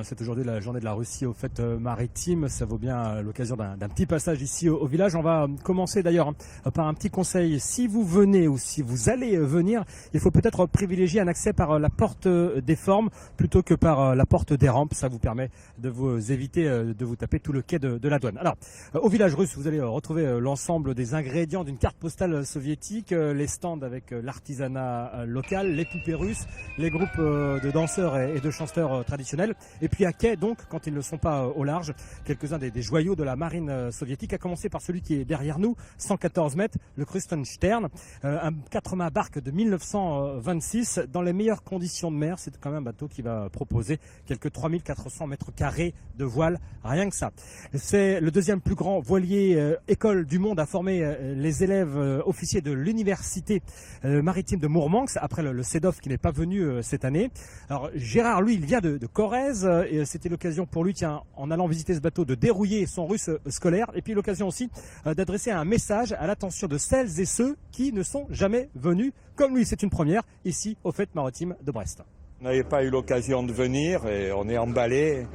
C'est aujourd'hui la journée de la Russie aux fêtes maritimes. Ça vaut bien l'occasion d'un petit passage ici au village. On va commencer d'ailleurs par un petit conseil. Si vous venez ou si vous allez venir, il faut peut-être privilégier un accès par la porte des Formes plutôt que par la porte des Rampes. Ça vous permet de vous éviter de vous taper tout le quai de la douane. Alors, au village russe, vous allez retrouver l'ensemble des ingrédients d'une carte postale soviétique, les stands avec l'artisanat local, les poupées russes, les groupes de danseurs et de chanteurs traditionnels. Et puis à quai, donc, quand ils ne sont pas au large, quelques-uns des joyaux de la marine soviétique, à commencer par celui qui est derrière nous, 114 mètres, le Krusenstern, un 4-mâts barque de 1926, dans les meilleures conditions de mer. C'est quand même un bateau qui va proposer quelques 3400 mètres carrés de voile, rien que ça. C'est le deuxième plus grand voilier école du monde à former les élèves officiers de l'université maritime de Mourmansk, après le CEDOF qui n'est pas venu cette année. Alors Gérard, lui, il vient de Corrèze, et c'était l'occasion pour lui, tiens, en allant visiter ce bateau, de dérouiller son russe scolaire, et puis l'occasion aussi d'adresser un message à l'attention de celles et ceux qui ne sont jamais venus, comme lui. C'est une première ici aux Fêtes maritimes de Brest. On n'avait pas eu l'occasion de venir et on est emballé.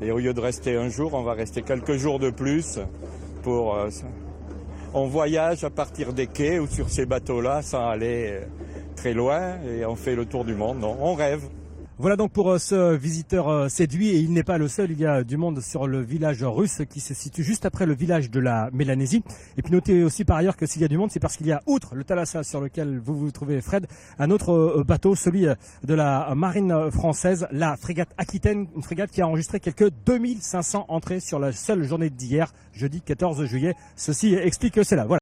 Et au lieu de rester un jour, on va rester quelques jours de plus pour... on voyage à partir des quais ou sur ces bateaux-là sans aller très loin et on fait le tour du monde. Non, on rêve. Voilà donc pour ce visiteur séduit, et il n'est pas le seul, il y a du monde sur le village russe qui se situe juste après le village de la Mélanésie. Et puis notez aussi par ailleurs que s'il y a du monde, c'est parce qu'il y a, outre le Thalassa sur lequel vous vous trouvez Fred, un autre bateau, celui de la marine française, la frégate Aquitaine, une frégate qui a enregistré quelques 2500 entrées sur la seule journée d'hier, jeudi 14 juillet. Ceci explique cela. Voilà.